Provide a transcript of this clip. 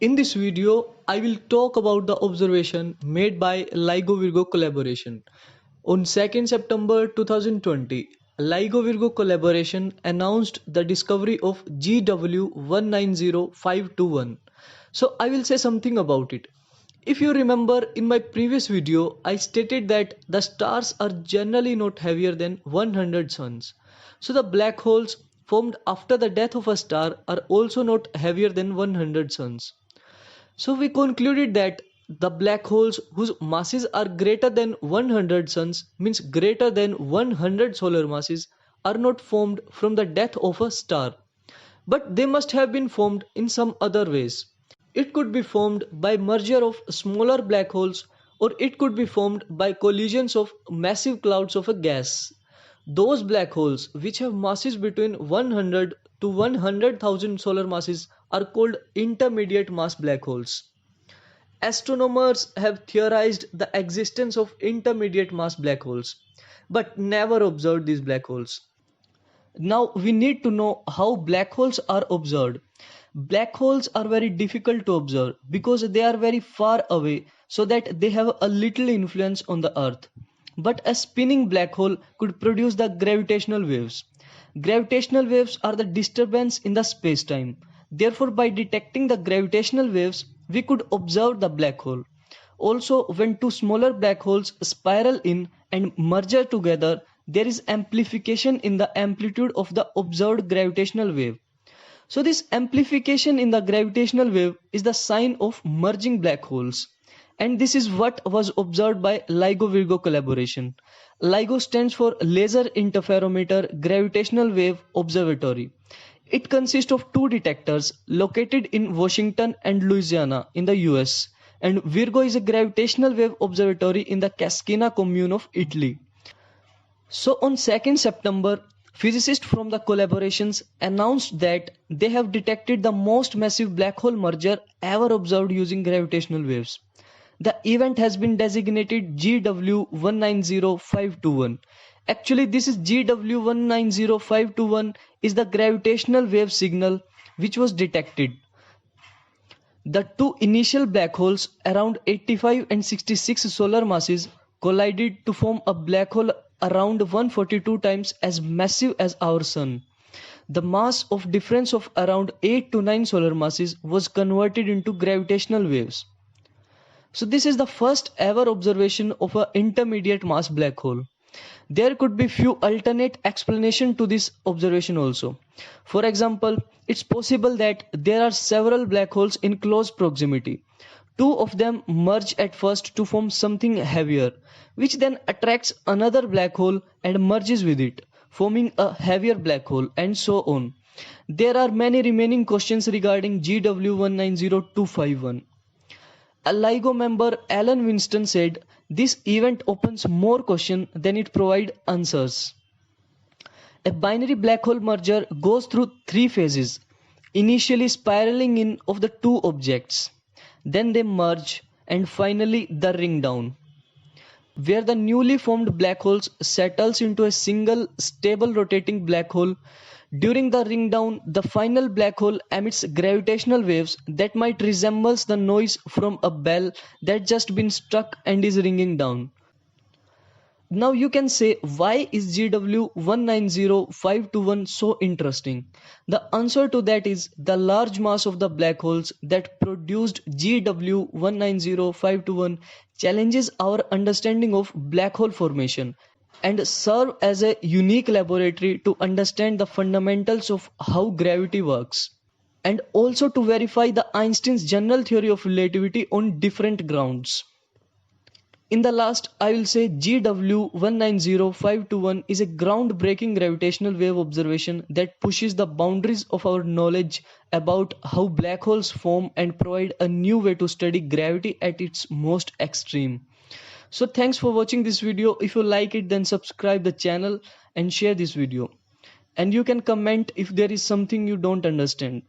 In this video, I will talk about the observation made by LIGO-Virgo collaboration. On 2nd September 2020, LIGO-Virgo collaboration announced the discovery of GW190521. So I will say something about it. If you remember in my previous video, I stated that the stars are generally not heavier than 100 suns. So the black holes formed after the death of a star are also not heavier than 100 suns. So we concluded that the black holes whose masses are greater than 100 suns, means greater than 100 solar masses, are not formed from the death of a star, but they must have been formed in some other ways. It could be formed by merger of smaller black holes, or it could be formed by collisions of massive clouds of a gas. Those black holes which have masses between 100 to 100,000 solar masses are called intermediate mass black holes. Astronomers have theorized the existence of intermediate mass black holes, but never observed these black holes. Now we need to know how black holes are observed. Black holes are very difficult to observe because they are very far away, so that they have a little influence on the earth. But a spinning black hole could produce the gravitational waves. Gravitational waves are the disturbance in the space-time. Therefore, by detecting the gravitational waves, we could observe the black hole. Also, when two smaller black holes spiral in and merge together, there is amplification in the amplitude of the observed gravitational wave. So this amplification in the gravitational wave is the sign of merging black holes. And this is what was observed by LIGO-Virgo collaboration. LIGO stands for Laser Interferometer Gravitational Wave Observatory. It consists of two detectors located in Washington and Louisiana in the US. And Virgo is a gravitational wave observatory in the Cascina commune of Italy. So on 2nd September, physicists from the collaborations announced that they have detected the most massive black hole merger ever observed using gravitational waves. The event has been designated GW190521. Actually, this is GW190521 is the gravitational wave signal which was detected. The two initial black holes around 85 and 66 solar masses collided to form a black hole around 142 times as massive as our Sun. The mass of difference of around 8 to 9 solar masses was converted into gravitational waves. So this is the first ever observation of an intermediate mass black hole. There could be few alternate explanation to this observation also. For example, it's possible that there are several black holes in close proximity. Two of them merge at first to form something heavier, which then attracts another black hole and merges with it, forming a heavier black hole, and so on. There are many remaining questions regarding GW190251. A LIGO member Alan Winston said, "This event opens more questions than it provides answers." A binary black hole merger goes through three phases, initially spiraling in of the two objects. Then they merge, and finally the ring down, where the newly formed black holes settles into a single stable rotating black hole. During the ring down, the final black hole emits gravitational waves that might resemble the noise from a bell that just been struck and is ringing down. Now you can say, why is GW190521 so interesting? The answer to that is the large mass of the black holes that produced GW190521 challenges our understanding of black hole formation and serve as a unique laboratory to understand the fundamentals of how gravity works, and also to verify the Einstein's general theory of relativity on different grounds. In the last, I will say GW190521 is a groundbreaking gravitational wave observation that pushes the boundaries of our knowledge about how black holes form and provide a new way to study gravity at its most extreme. So thanks for watching this video. If you like it, then subscribe the channel and share this video. And you can comment if there is something you don't understand.